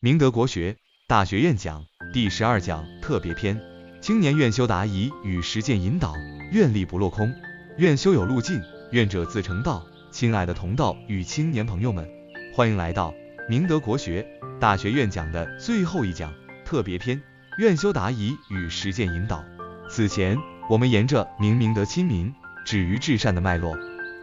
明德国学大学院讲第12讲特别篇，青年愿修达宜与实践引导，愿力不落空，愿修有路径，愿者自成道。亲爱的同道与青年朋友们，欢迎来到明德国学大学院讲的最后一讲特别篇，愿修达宜与实践引导。此前我们沿着明德亲民，止于至善的脉络，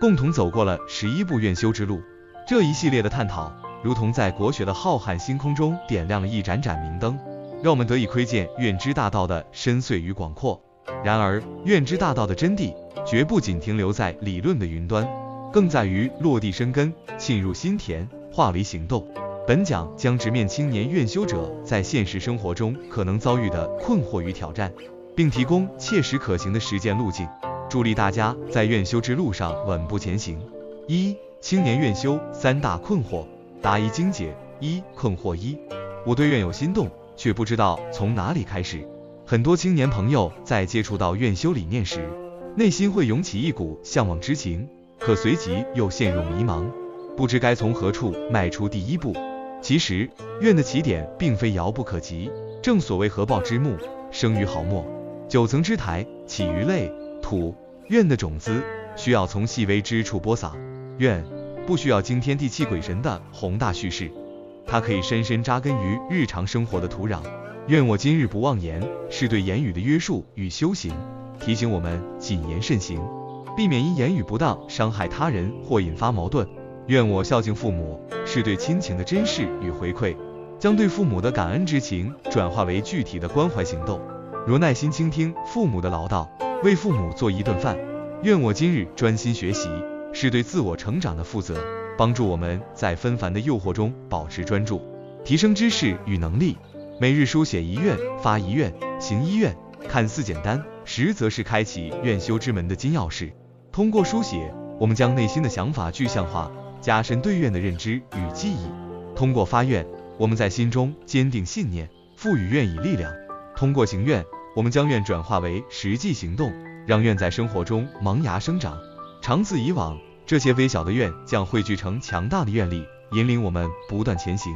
共同走过了11步愿修之路。这一系列的探讨如同在国学的浩瀚星空中点亮了一盏盏明灯，让我们得以窥见愿知大道的深邃与广阔。然而愿知大道的真谛绝不仅停留在理论的云端，更在于落地生根，沁入心田，化为行动。本讲将直面青年愿修者在现实生活中可能遭遇的困惑与挑战，并提供切实可行的实践路径，助力大家在愿修之路上稳步前行。一、青年愿修三大困惑，答疑精解。困惑一，我对愿有心动，却不知道从哪里开始。很多青年朋友在接触到愿修理念时，内心会涌起一股向往之情，可随即又陷入迷茫，不知该从何处迈出第一步。其实愿的起点并非遥不可及，正所谓合抱之木，生于毫末，九层之台，起于泪土。愿的种子需要从细微之处播撒，愿不需要惊天地泣鬼神的宏大叙事，它可以深深扎根于日常生活的土壤。愿我今日不妄言，是对言语的约束与修行，提醒我们谨言慎行，避免因言语不当伤害他人或引发矛盾。愿我孝敬父母，是对亲情的珍视与回馈，将对父母的感恩之情转化为具体的关怀行动，如耐心倾听父母的唠叨，为父母做一顿饭。愿我今日专心学习，是对自我成长的负责，帮助我们在纷繁的诱惑中保持专注，提升知识与能力。每日书写一愿，发一愿，行一愿，看似简单，实则是开启愿修之门的金钥匙。通过书写，我们将内心的想法具象化，加深对愿的认知与记忆。通过发愿，我们在心中坚定信念，赋予愿以力量。通过行愿，我们将愿转化为实际行动，让愿在生活中萌芽生长。长此以往，这些微小的愿将汇聚成强大的愿力，引领我们不断前行。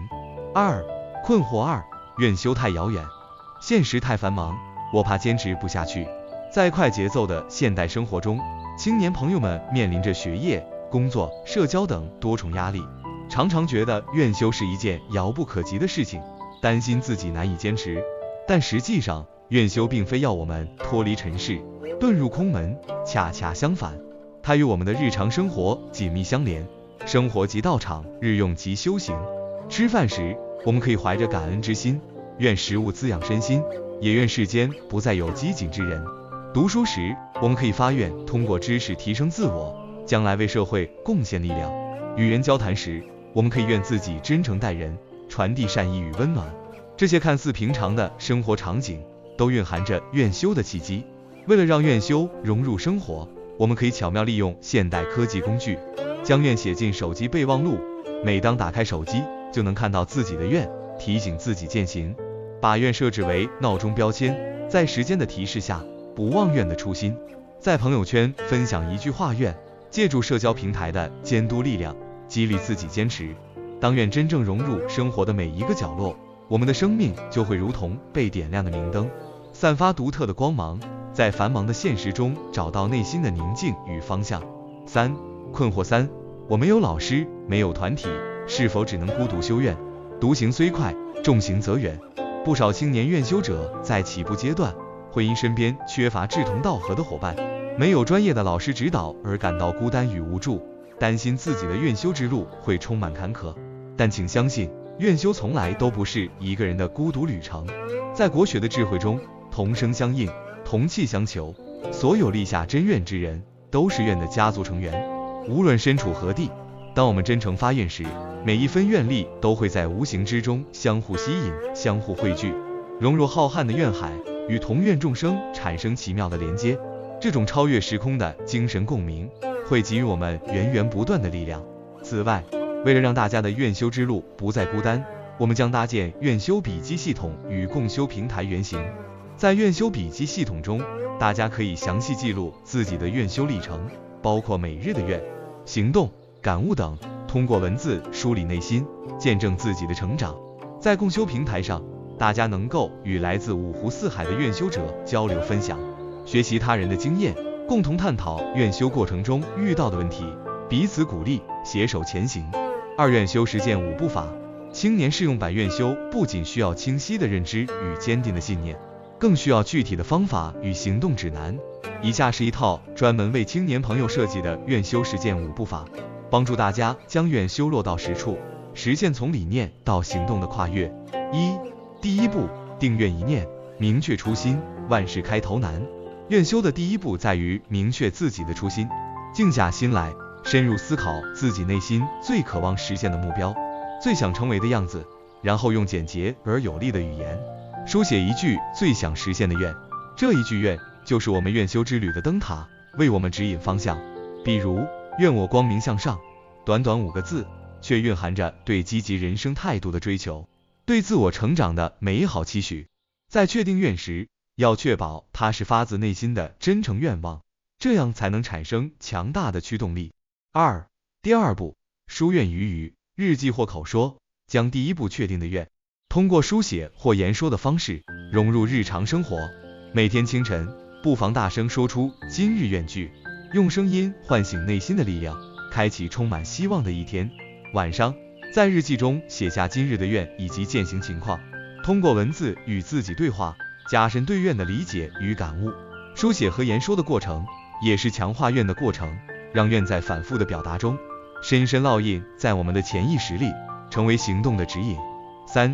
困惑二，愿修太遥远，现实太繁忙，我怕坚持不下去。在快节奏的现代生活中，青年朋友们面临着学业、工作、社交等多重压力，常常觉得愿修是一件遥不可及的事情，担心自己难以坚持。但实际上，愿修并非要我们脱离尘世，遁入空门，恰恰相反，它与我们的日常生活紧密相连。生活即道场，日用即修行。吃饭时，我们可以怀着感恩之心，愿食物滋养身心，也愿世间不再有饥馑之人。读书时，我们可以发愿通过知识提升自我，将来为社会贡献力量。与人交谈时，我们可以愿自己真诚待人，传递善意与温暖。这些看似平常的生活场景，都蕴含着愿修的契机。为了让愿修融入生活，我们可以巧妙利用现代科技工具，将愿写进手机备忘录，每当打开手机，就能看到自己的愿，提醒自己践行。把愿设置为闹钟标签，在时间的提示下，不忘愿的初心。在朋友圈分享一句话愿，借助社交平台的监督力量，激励自己坚持。当愿真正融入生活的每一个角落，我们的生命就会如同被点亮的明灯，散发独特的光芒，在繁忙的现实中找到内心的宁静与方向。困惑三，我没有老师，没有团体，是否只能孤独修愿？独行虽快，众行则远。不少青年愿修者在起步阶段，会因身边缺乏志同道合的伙伴，没有专业的老师指导而感到孤单与无助，担心自己的愿修之路会充满坎坷。但请相信，愿修从来都不是一个人的孤独旅程。在国学的智慧中，同声相应，同气相求，所有立下真愿之人，都是愿的家族成员。无论身处何地，当我们真诚发愿时，每一分愿力都会在无形之中相互吸引，相互汇聚，融入浩瀚的愿海，与同愿众生产生奇妙的连接。这种超越时空的精神共鸣，会给予我们源源不断的力量。此外，为了让大家的愿修之路不再孤单，我们将搭建愿修笔记系统与共修平台原型。在愿修笔记系统中，大家可以详细记录自己的愿修历程，包括每日的愿、行动、感悟等，通过文字梳理内心，见证自己的成长。在共修平台上，大家能够与来自五湖四海的愿修者交流分享，学习他人的经验，共同探讨愿修过程中遇到的问题，彼此鼓励，携手前行。二、愿修实践5步法。青年适用版愿修不仅需要清晰的认知与坚定的信念，更需要具体的方法与行动指南。以下是一套专门为青年朋友设计的愿修实践5步法，帮助大家将愿修落到实处，实现从理念到行动的跨越。第一步，定愿一念，明确初心，万事开头难。愿修的第一步在于明确自己的初心，静下心来，深入思考自己内心最渴望实现的目标，最想成为的样子，然后用简洁而有力的语言，书写一句最想实现的愿。这一句愿就是我们愿修之旅的灯塔，为我们指引方向。比如，愿我光明向上，短短5个字，却蕴含着对积极人生态度的追求，对自我成长的美好期许。在确定愿时，要确保它是发自内心的真诚愿望，这样才能产生强大的驱动力。第二步，书愿于语，日记或口说，将第一步确定的愿，通过书写或言说的方式融入日常生活。每天清晨，不妨大声说出今日愿句，用声音唤醒内心的力量，开启充满希望的一天。晚上，在日记中写下今日的愿以及践行情况，通过文字与自己对话，加深对愿的理解与感悟。书写和言说的过程也是强化愿的过程，让愿在反复的表达中深深烙印在我们的潜意识里，成为行动的指引。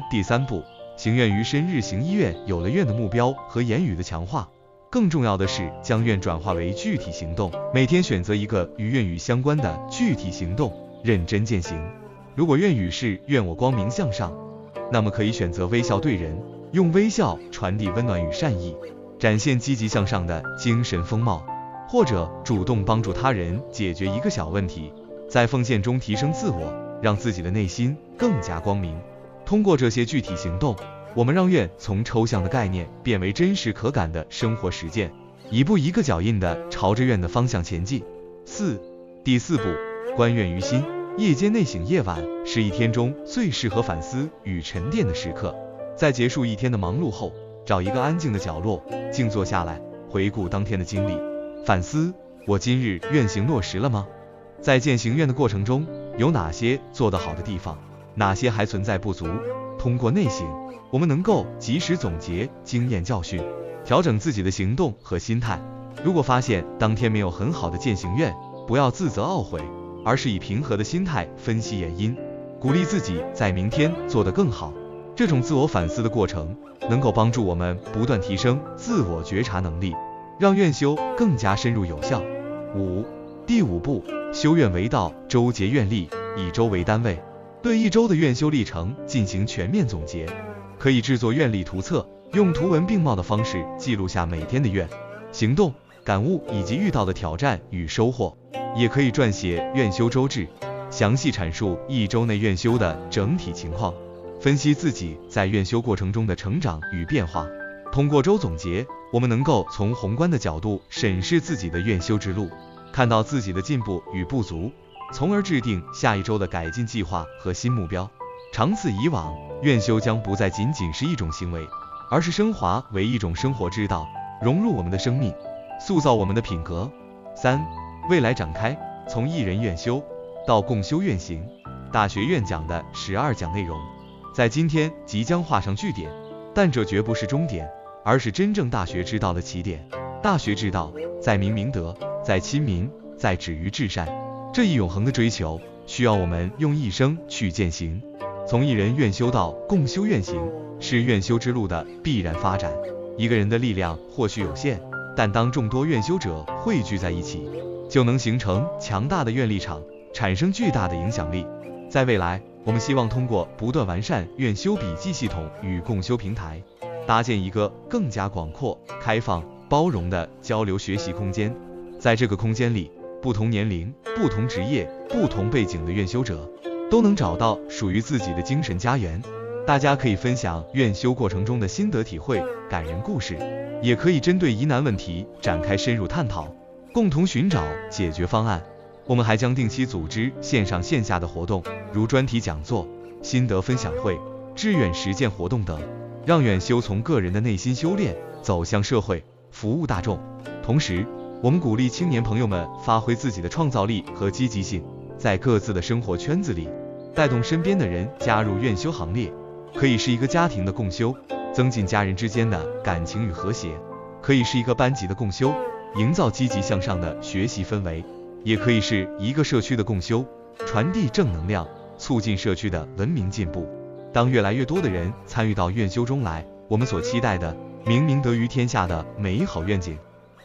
第三步，行愿于身，日行一愿。有了愿的目标和言语的强化，更重要的是将愿转化为具体行动，每天选择一个与愿语相关的具体行动，认真践行。如果愿语是愿我光明向上，那么可以选择微笑对人，用微笑传递温暖与善意，展现积极向上的精神风貌，或者主动帮助他人解决一个小问题，在奉献中提升自我，让自己的内心更加光明。通过这些具体行动，我们让愿从抽象的概念变为真实可感的生活实践，一步一个脚印地朝着愿的方向前进。第四步，观愿于心。夜间内省，夜晚是一天中最适合反思与沉淀的时刻。在结束一天的忙碌后，找一个安静的角落，静坐下来，回顾当天的经历，反思我今日愿行落实了吗？在践行愿的过程中，有哪些做得好的地方，哪些还存在不足？通过内省，我们能够及时总结经验教训，调整自己的行动和心态。如果发现当天没有很好的践行愿，不要自责懊悔，而是以平和的心态分析原因，鼓励自己在明天做得更好。这种自我反思的过程，能够帮助我们不断提升自我觉察能力，让愿修更加深入有效。第五步，修愿为道，周结愿力，以周为单位，对一周的愿修历程进行全面总结。可以制作愿力图册，用图文并茂的方式记录下每天的愿、行动、感悟以及遇到的挑战与收获。也可以撰写愿修周志，详细阐述一周内愿修的整体情况，分析自己在愿修过程中的成长与变化。通过周总结，我们能够从宏观的角度审视自己的愿修之路，看到自己的进步与不足，从而制定下一周的改进计划和新目标。长此以往，愿修将不再仅仅是一种行为，而是升华为一种生活之道，融入我们的生命，塑造我们的品格。未来展开，从一人愿修到共修愿行，大学院讲的12讲内容，在今天即将画上句点，但这绝不是终点，而是真正大学之道的起点。大学之道，在明明德，在亲民，在止于至善。这一永恒的追求，需要我们用一生去践行。从一人愿修到共修愿行，是愿修之路的必然发展。一个人的力量或许有限，但当众多愿修者汇聚在一起，就能形成强大的愿力场，产生巨大的影响力。在未来，我们希望通过不断完善愿修笔记系统与共修平台，搭建一个更加广阔、开放、包容的交流学习空间。在这个空间里，不同年龄、不同职业、不同背景的愿修者都能找到属于自己的精神家园。大家可以分享愿修过程中的心得体会、感人故事，也可以针对疑难问题展开深入探讨，共同寻找解决方案。我们还将定期组织线上线下的活动，如专题讲座、心得分享会、志愿实践活动等，让院修从个人的内心修炼走向社会，服务大众。同时，我们鼓励青年朋友们发挥自己的创造力和积极性，在各自的生活圈子里带动身边的人加入院修行列，可以是一个家庭的共修，增进家人之间的感情与和谐；可以是一个班级的共修，营造积极向上的学习氛围；也可以是一个社区的共修，传递正能量，促进社区的文明进步。当越来越多的人参与到院修中来，我们所期待的明明德于天下的美好愿景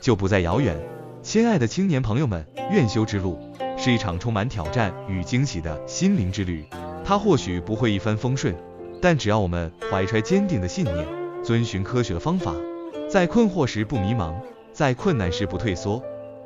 就不再遥远。亲爱的青年朋友们，院修之路是一场充满挑战与惊喜的心灵之旅，它或许不会一帆风顺，但只要我们怀揣坚定的信念，遵循科学的方法，在困惑时不迷茫，在困难时不退缩，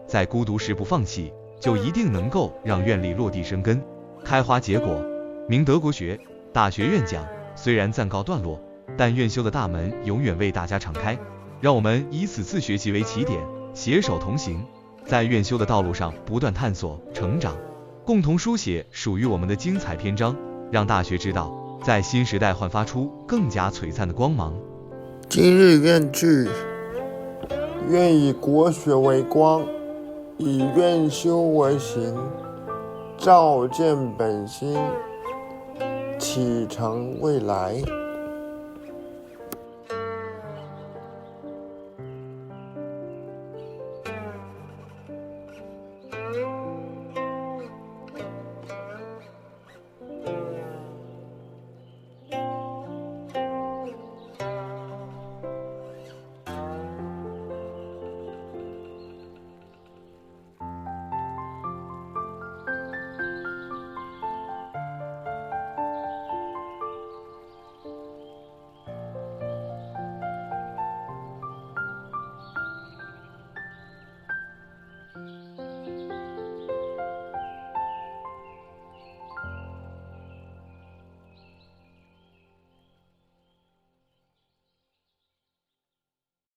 在孤独时不放弃，就一定能够让院力落地生根，开花结果。明德国学大学院讲虽然暂告段落，但院修的大门永远为大家敞开。让我们以此次学习为起点，携手同行，在院修的道路上不断探索成长，共同书写属于我们的精彩篇章，让大学之道在新时代焕发出更加璀璨的光芒。今日院句：愿以国学为光，以院修为行，照见本心，启程未来。